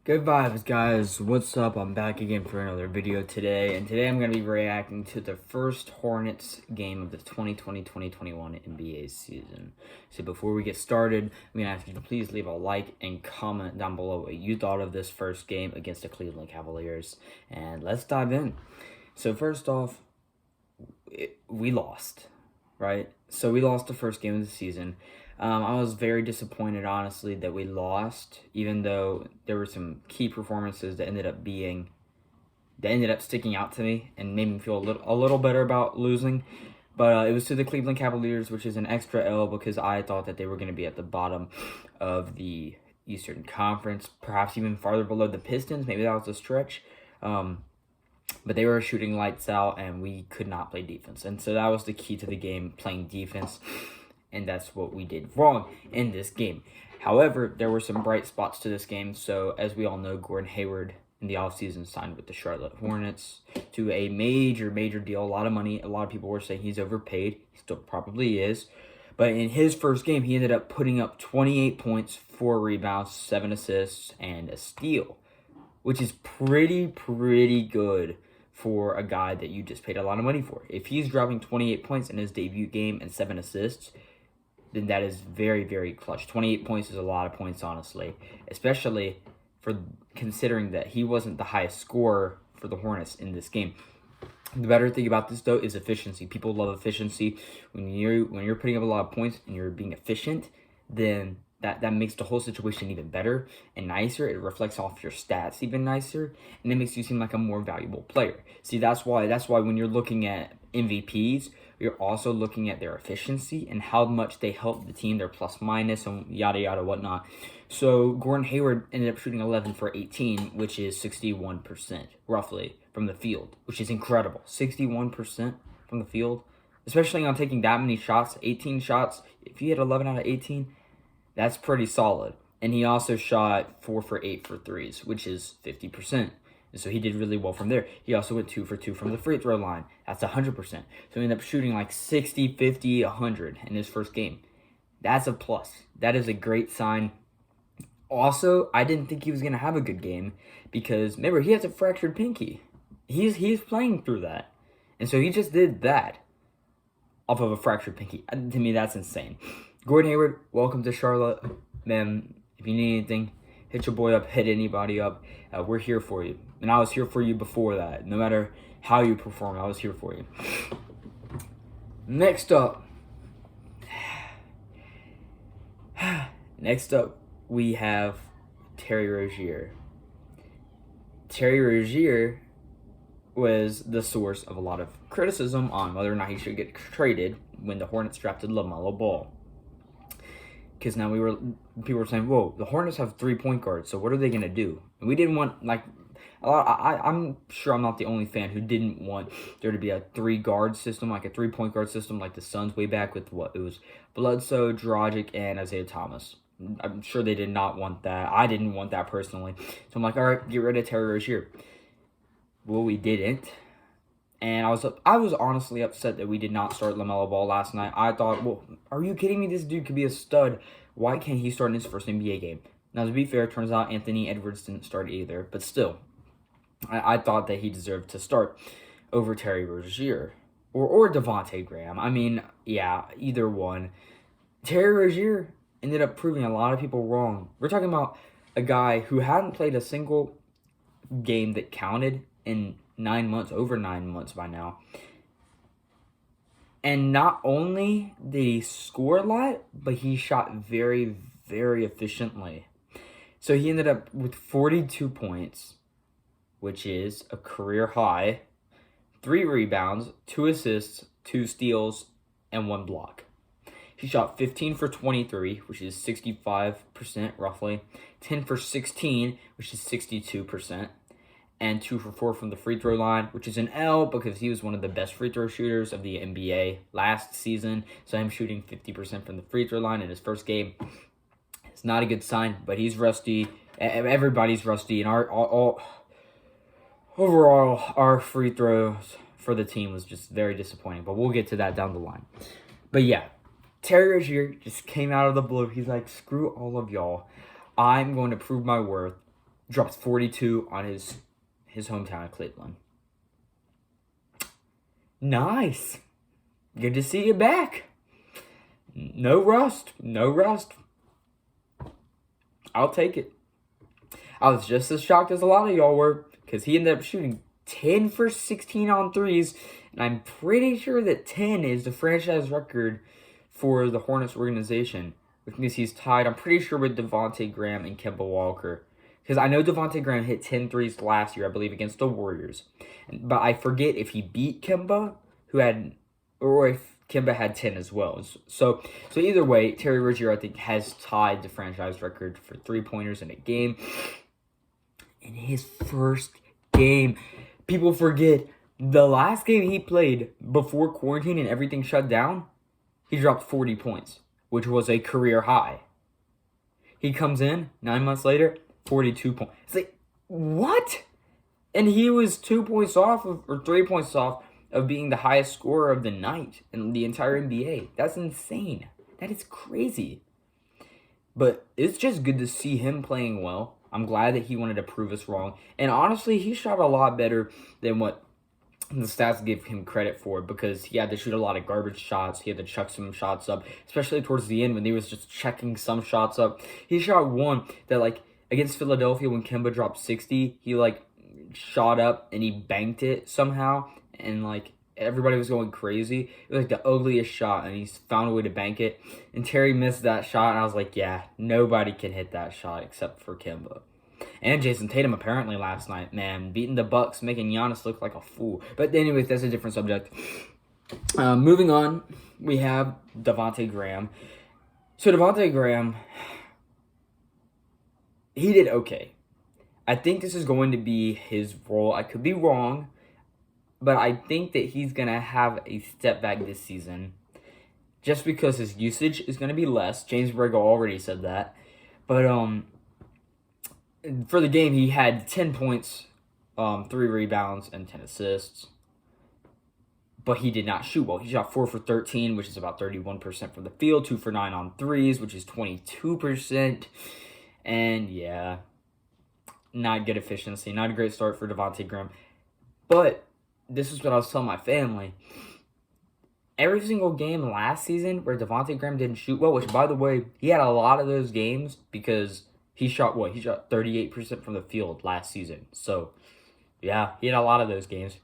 Good vibes, guys. What's up? I'm back again for another video today, and today I'm going to be reacting to the first Hornets game of the 2020-2021 NBA season. So before we get started, I'm going to ask you to please leave a like and comment down below what you thought of this first game against the Cleveland Cavaliers, and let's dive in. So first off, we lost, right? So we lost the first game of the season. I was very disappointed, honestly, that we lost, even though there were some key performances that ended up sticking out to me and made me feel a little better about losing. But it was to the Cleveland Cavaliers, which is an extra L because I thought that they were going to be at the bottom of the Eastern Conference, perhaps even farther below the Pistons. Maybe that was a stretch. But they were shooting lights out, and we could not play defense. And so that was the key to the game, playing defense. And that's what we did wrong in this game. However, there were some bright spots to this game. So, as we all know, Gordon Hayward in the offseason signed with the Charlotte Hornets to a major deal. A lot of money. A lot of people were saying he's overpaid. He still probably is. But in his first game, he ended up putting up 28 points, 4 rebounds, 7 assists, and a steal, which is pretty good for a guy that you just paid a lot of money for. If he's dropping 28 points in his debut game and 7 assists, then that is very clutch. 28 points is a lot of points, honestly, especially for considering that he wasn't the highest scorer for the Hornets in this game. The better thing about this, though, is efficiency. People love efficiency. When you're putting up a lot of points and you're being efficient, then that makes the whole situation even better and nicer. It reflects off your stats even nicer, and it makes you seem like a more valuable player. See, that's why when you're looking at MVPs, you're also looking at their efficiency and how much they help the team, their plus minus and yada whatnot. So Gordon Hayward ended up shooting 11 for 18, which is 61% roughly from the field, which is incredible. 61% from the field, especially on taking that many shots, 18 shots. If you hit 11 out of 18, that's pretty solid. And he also shot 4 for 8 for threes, which is 50%. And so he did really well from there. He also went 2 for 2 from the free throw line. That's 100%. So he ended up shooting like 60, 50, 100 in his first game. That's a plus. That is a great sign. Also, I didn't think he was going to have a good game because, remember, he has a fractured pinky. He's playing through that. And so he just did that off of a fractured pinky. To me, that's insane. Gordon Hayward, welcome to Charlotte. Man, if you need anything, hit your boy up, hit anybody up. We're here for you. And I was here for you before that. No matter how you perform, I was here for you. Next up, we have Terry Rozier. Terry Rozier was the source of a lot of criticism on whether or not he should get traded when the Hornets drafted LaMelo Ball. Because now people were saying, whoa, the Hornets have 3 point guards, so what are they going to do? And we didn't want, I'm sure I'm not the only fan who didn't want there to be a 3-guard system, like a 3-point guard system like the Suns way back with it was Bledsoe, Dragic, and Isaiah Thomas. I'm sure they did not want that. I didn't want that personally. So I'm like, all right, get rid of Terry Rozier. Well, we didn't. And I was honestly upset that we did not start LaMelo Ball last night. I thought, well, are you kidding me? This dude could be a stud. Why can't he start in his first NBA game? Now, to be fair, it turns out Anthony Edwards didn't start either. But still, I thought that he deserved to start over Terry Rozier. Or Devante Graham. I mean, yeah, either one. Terry Rozier ended up proving a lot of people wrong. We're talking about a guy who hadn't played a single game that counted in 9 months, over 9 months by now. And not only did he score a lot, but he shot very efficiently. So he ended up with 42 points, which is a career high, 3 rebounds, 2 assists, 2 steals, and 1 block. He shot 15 for 23, which is 65% roughly, 10 for 16, which is 62%. And 2 for 4 from the free throw line, which is an L because he was one of the best free throw shooters of the NBA last season. So him shooting 50% from the free throw line in his first game, it's not a good sign. But he's rusty. Everybody's rusty, and overall our free throws for the team was just very disappointing. But we'll get to that down the line. But yeah, Terry Rozier just came out of the blue. He's like, screw all of y'all. I'm going to prove my worth. drops 42 on his hometown of Cleveland. Nice. Good to see you back. No rust. I'll take it. I was just as shocked as a lot of y'all were, because he ended up shooting 10 for 16 on threes, and I'm pretty sure that 10 is the franchise record for the Hornets organization, which means he's tied, I'm pretty sure, with Devante Graham and Kemba Walker. Because I know Devante Graham hit 10 threes last year, I believe, against the Warriors. But I forget if he beat Kemba, or if Kemba had 10 as well. So either way, Terry Rozier, I think, has tied the franchise record for three-pointers in a game. In his first game, people forget, the last game he played before quarantine and everything shut down, he dropped 40 points, which was a career high. He comes in 9 months later, 42 points. It's like, what? And he was 2 points off or 3 points off of being the highest scorer of the night in the entire NBA. That's insane. That is crazy. But it's just good to see him playing well. I'm glad that he wanted to prove us wrong. And honestly, he shot a lot better than what the stats give him credit for, because he had to shoot a lot of garbage shots. He had to chuck some shots up, especially towards the end when he was just checking some shots up. He shot one that, like, against Philadelphia when Kemba dropped 60, he, like, shot up and he banked it somehow. And, like, everybody was going crazy. It was, like, the ugliest shot, and he found a way to bank it. And Terry missed that shot, and I was like, yeah, nobody can hit that shot except for Kemba. And Jason Tatum apparently last night, man, beating the Bucks, making Giannis look like a fool. But anyways, that's a different subject. Moving on, we have Devante Graham. So Devante Graham, he did okay. I think this is going to be his role. I could be wrong, but I think that he's going to have a step back this season just because his usage is going to be less. James Borrego already said that. But for the game, he had 10 points, 3 rebounds, and 10 assists. But he did not shoot well. He shot 4 for 13, which is about 31% from the field. 2 for 9 on threes, which is 22%. And yeah, not good efficiency. Not a great start for Devante Graham. But this is what I was telling my family. Every single game last season where Devante Graham didn't shoot well, which, by the way, he had a lot of those games because he shot what? He shot 38% from the field last season. So, yeah, he had a lot of those games.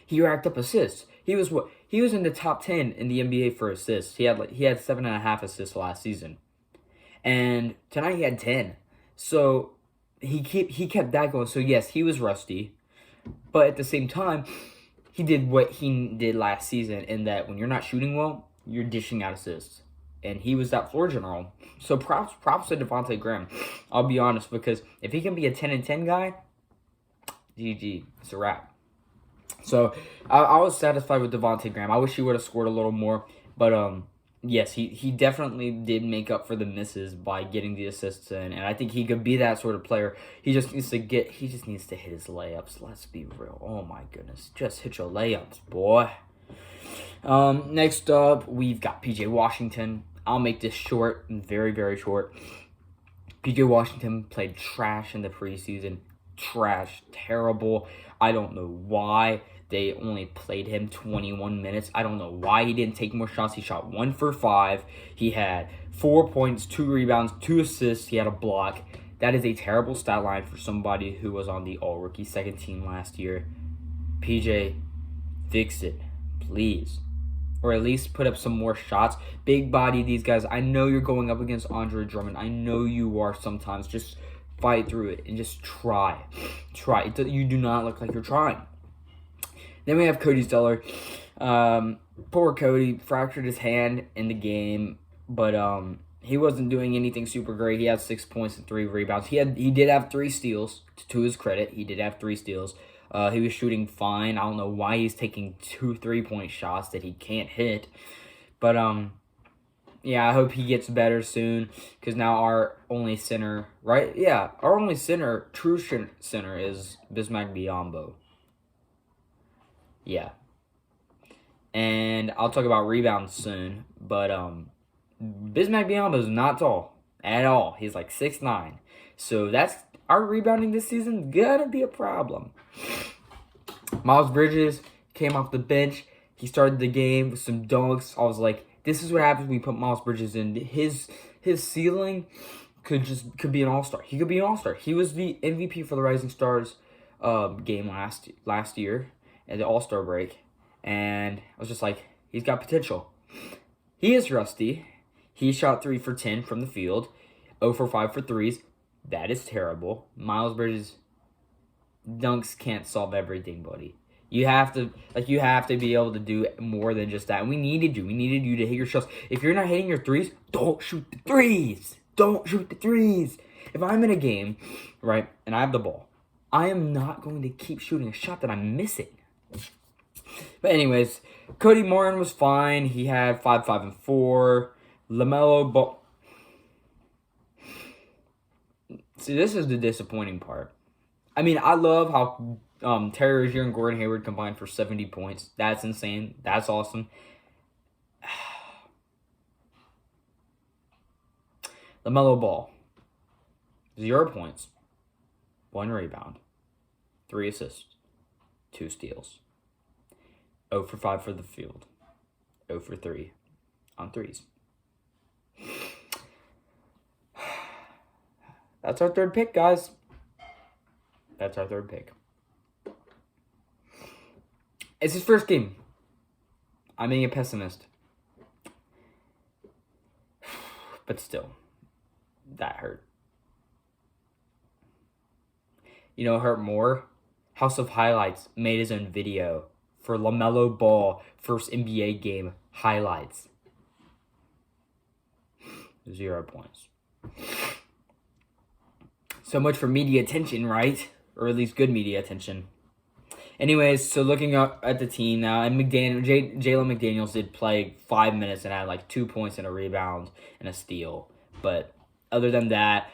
He racked up assists. He was what? He was in the top 10 in the NBA for assists. He had 7.5 assists last season. And tonight he had 10. So, he kept that going. So, yes, he was rusty. But at the same time, he did what he did last season, in that when you're not shooting well, you're dishing out assists. And he was that floor general. So props to Devante Graham. I'll be honest, because if he can be a 10-10 guy, GG, it's a wrap. So I was satisfied with Devante Graham. I wish he would have scored a little more. But yes, he definitely did make up for the misses by getting the assists in. And I think he could be that sort of player. He just needs to hit his layups. Let's be real. Oh my goodness. Just hit your layups, boy. Next up, we've got PJ Washington. I'll make this short, very, very short. PJ Washington played trash in the preseason. Trash. Terrible. I don't know why they only played him 21 minutes. I don't know why he didn't take more shots. He shot 1 for 5. He had 4 points, 2 rebounds, 2 assists. He had a block. That is a terrible stat line for somebody who was on the all-rookie second team last year. PJ, fix it, please. Or at least put up some more shots. Big body, these guys. I know you're going up against Andre Drummond. I know you are sometimes. Just fight through it and just try. Try. You do not look like you're trying. Then we have Cody Zeller. Poor Cody fractured his hand in the game, but he wasn't doing anything super great. He had 6 points and 3 rebounds. He did have 3 steals. To his credit, he did have 3 steals. He was shooting fine. I don't know why he's taking 2 3-point shots that he can't hit. But, yeah, I hope he gets better soon. Because now our only center, right? Yeah, our only center, true center, is Bismack Biyombo. Yeah. And I'll talk about rebounds soon. But, Bismack Biyombo is not tall at all. He's like 6'9". So that's our rebounding this season gonna be a problem. Miles Bridges came off the bench. He started the game with some dunks. I was like, this is what happens when we put Miles Bridges in. His ceiling could be an all-star. He could be an all-star. He was the MVP for the Rising Stars game last year at the All-Star break. And I was just like, he's got potential. He is rusty. He shot 3 for 10 from the field. 0 for 5 for threes. That is terrible. Miles Bridges dunks can't solve everything, buddy. You have to be able to do more than just that. And we needed you. We needed you to hit your shots. If you're not hitting your threes, don't shoot the threes. Don't shoot the threes. If I'm in a game, right, and I have the ball, I am not going to keep shooting a shot that I'm missing. But anyways, Cody Martin was fine. He had 5, 5, and 4. LaMelo Ball. See, this is the disappointing part. I mean, I love how Terry Rozier and Gordon Hayward combined for 70 points. That's insane. That's awesome. LaMelo Ball. 0 points. 1 rebound. 3 assists. 2 steals. 0 for 5 for the field. 0 for 3 on threes. That's our third pick, guys. That's our third pick. It's his first game. I'm being a pessimist. But still, that hurt. You know, it hurt more. House of Highlights made his own video for LaMelo Ball first NBA game highlights. 0 points. So much for media attention, right? Or at least good media attention. Anyways, so looking up at the team now, and Jalen McDaniels did play 5 minutes and had like 2 points and a rebound and a steal. But other than that,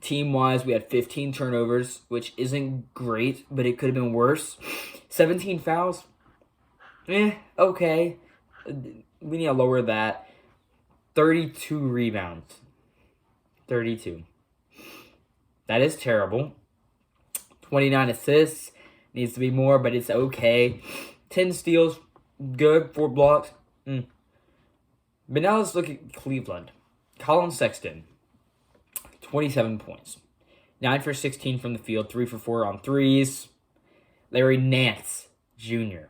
team-wise, we had 15 turnovers, which isn't great, but it could have been worse. 17 fouls. Okay. We need to lower that. 32 rebounds. 32. That is terrible. 29 assists. Needs to be more, but it's okay. 10 steals. Good. 4 blocks. But now let's look at Cleveland. Colin Sexton. 27 points. 9 for 16 from the field. 3 for 4 on threes. Larry Nance Jr.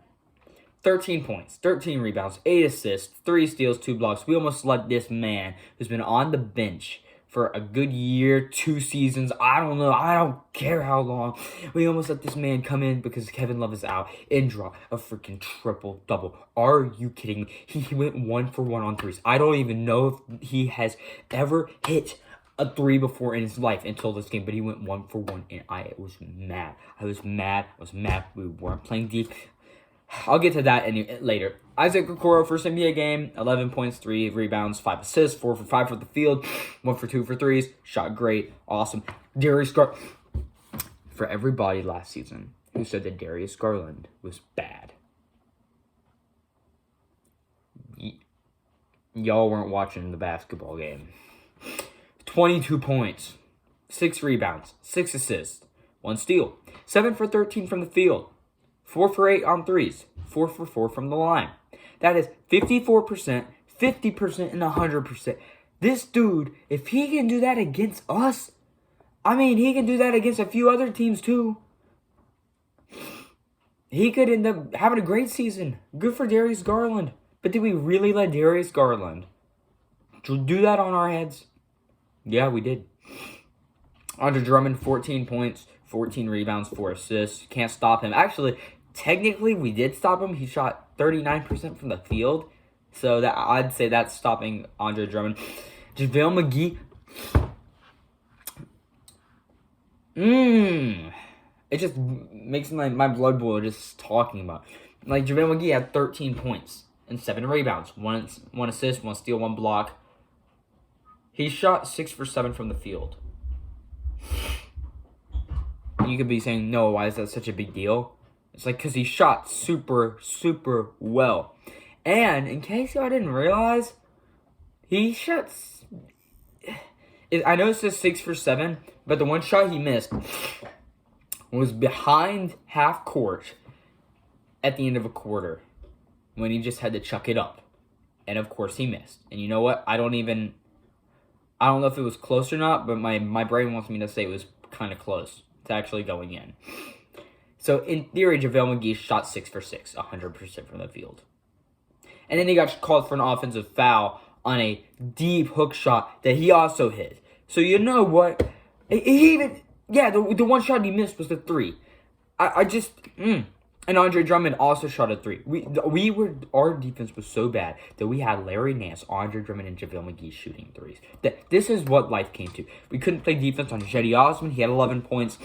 13 points. 13 rebounds. 8 assists. 3 steals. 2 blocks. We almost let this man, who's been on the bench for a good year, 2 seasons, I don't know, I don't care how long. We almost let this man come in because Kevin Love is out and draw a freaking triple-double. Are you kidding me? He went 1 for 1 on threes. I don't even know if he has ever hit a 3 before in his life until this game, but he went 1 for 1, and I was mad. I was mad. We weren't playing deep. I'll get to that later. Isaac Okoro, first NBA game, 11 points, 3 rebounds, 5 assists, 4 for 5 for the field, 1 for 2 for threes, shot great, awesome. Darius Garland, for everybody last season who said that Darius Garland was bad, y'all weren't watching the basketball game. 22 points, 6 rebounds, 6 assists, 1 steal, 7 for 13 from the field. 4 for 8 on threes. 4 for 4 from the line. That is 54%, 50%, and 100%. This dude, if he can do that against us, I mean, he can do that against a few other teams too. He could end up having a great season. Good for Darius Garland. But did we really let Darius Garland do that on our heads? Yeah, we did. Andre Drummond, 14 points, 14 rebounds, 4 assists. Can't stop him. Actually, technically, we did stop him. He shot 39% from the field. So that I'd say that's stopping Andre Drummond. JaVale McGee. It just makes my blood boil just talking about it. Like, JaVale McGee had 13 points and 7 rebounds. 1 assist, 1 steal, 1 block. He shot 6 for 7 from the field. You could be saying, no, why is that such a big deal? It's like, because he shot super, super well. And in case y'all didn't realize, he shot... I know it says 6 for 7, but the one shot he missed was behind half court at the end of a quarter when he just had to chuck it up. And of course he missed. And you know what? I don't know if it was close or not, but my brain wants me to say it was kind of close to actually going in. So in theory, JaVale McGee shot 6 for 6, 100% from the field. And then he got called for an offensive foul on a deep hook shot that he also hit. So you know what? The one shot he missed was the 3. And Andre Drummond also shot a 3. Our defense was so bad that we had Larry Nance, Andre Drummond, and JaVale McGee shooting 3s. This is what life came to. We couldn't play defense on Cedi Osman. He had 11 points.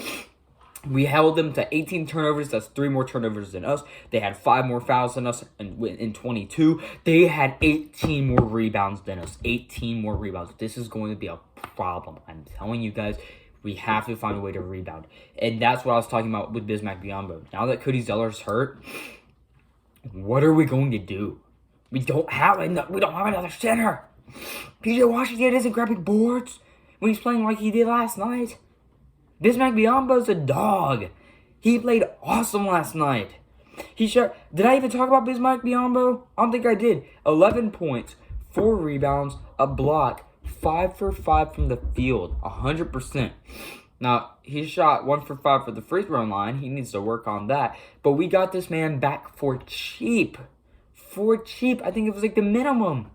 We held them to 18 turnovers. That's 3 more turnovers than us. They had 5 more fouls than us in 22. They had 18 more rebounds than us. 18 more rebounds. This is going to be a problem. I'm telling you guys, we have to find a way to rebound. And that's what I was talking about with Bismack Biyombo. Now that Cody Zeller's hurt, what are we going to do? We don't have another center. PJ Washington isn't grabbing boards when he's playing like he did last night. Bismack Biyombo's a dog. He played awesome last night. Did I even talk about Bismack Biyombo? I don't think I did. 11 points, 4 rebounds, a block, 5 for 5 from the field, 100%. Now, he shot 1 for 5 for the free throw line. He needs to work on that. But we got this man back for cheap. For cheap. I think it was like the minimum.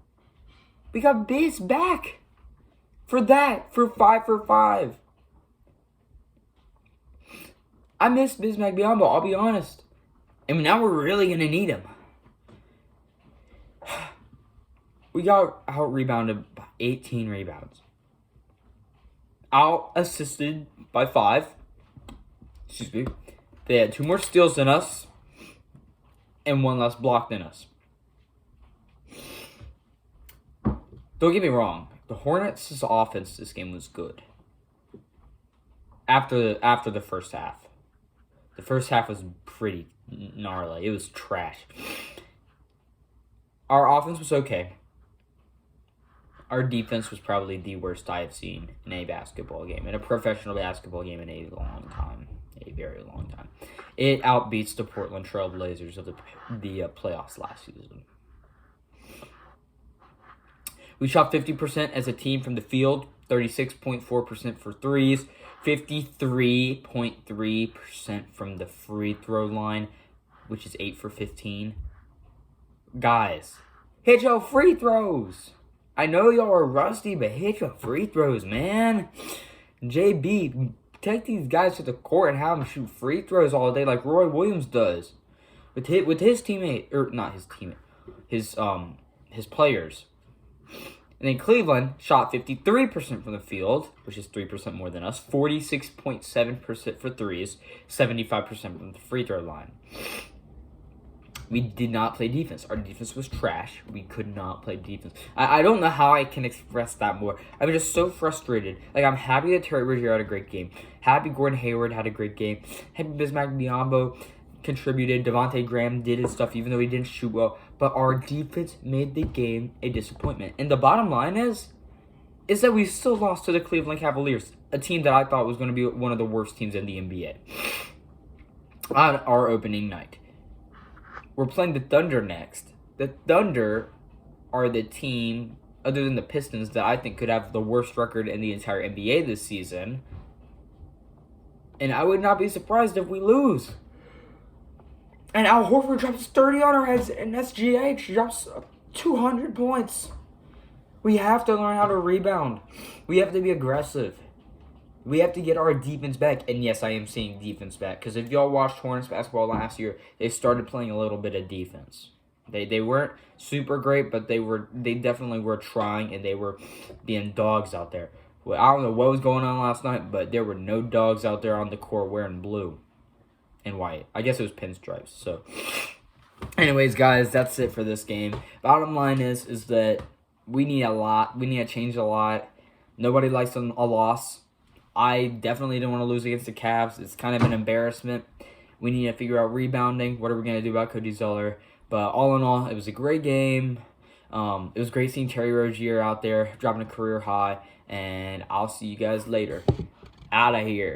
We got Biz back for that, for 5 for 5. I miss Bismack Biyombo, I'll be honest. And now we're really going to need him. We got out-rebounded by 18 rebounds. Out-assisted by 5. Excuse me. They had 2 more steals than us. And 1 less block than us. Don't get me wrong. The Hornets' offense this game was good. After the first half. The first half was pretty gnarly. It was trash. Our offense was okay. Our defense was probably the worst I have seen in a basketball game. In a professional basketball game in a long time. A very long time. It outbeats the Portland Trail Blazers of the playoffs last season. We shot 50% as a team from the field. 36.4% for threes. 53.3% from the free throw line, which is 8 for 15. Guys, hit your free throws. I know y'all are rusty, but hit your free throws, man. JB, take these guys to the court and have them shoot free throws all day like Roy Williams does. With his teammate, or not his teammate, his players. And then Cleveland shot 53% from the field, which is 3% more than us. 46.7% for threes, 75% from the free throw line. We did not play defense. Our defense was trash. We could not play defense. I don't know how I can express that more. I'm just so frustrated. Like, I'm happy that Terry Rozier had a great game. Happy Gordon Hayward had a great game. Happy Bismack Biyombo contributed. Devante Graham did his stuff even though he didn't shoot well. But our defense made the game a disappointment. And the bottom line is that we still lost to the Cleveland Cavaliers, a team that I thought was going to be one of the worst teams in the NBA on our opening night. We're playing the Thunder next. The Thunder are the team, other than the Pistons, that I think could have the worst record in the entire NBA this season. And I would not be surprised if we lose. And Al Horford drops 30 on our heads, and SGH drops 200 points. We have to learn how to rebound. We have to be aggressive. We have to get our defense back. And yes, I am saying defense back. Because if y'all watched Hornets basketball last year, they started playing a little bit of defense. They weren't super great, but they definitely were trying, and they were being dogs out there. Well, I don't know what was going on last night, but there were no dogs out there on the court wearing blue and white. I guess it was pinstripes. So, anyways, guys, that's it for this game. Bottom line is that we need a lot. We need to change a lot. Nobody likes a loss. I definitely didn't want to lose against the Cavs. It's kind of an embarrassment. We need to figure out rebounding. What are we going to do about Cody Zeller? But all in all, it was a great game. It was great seeing Terry Rozier out there dropping a career high, and I'll see you guys later. Out of here.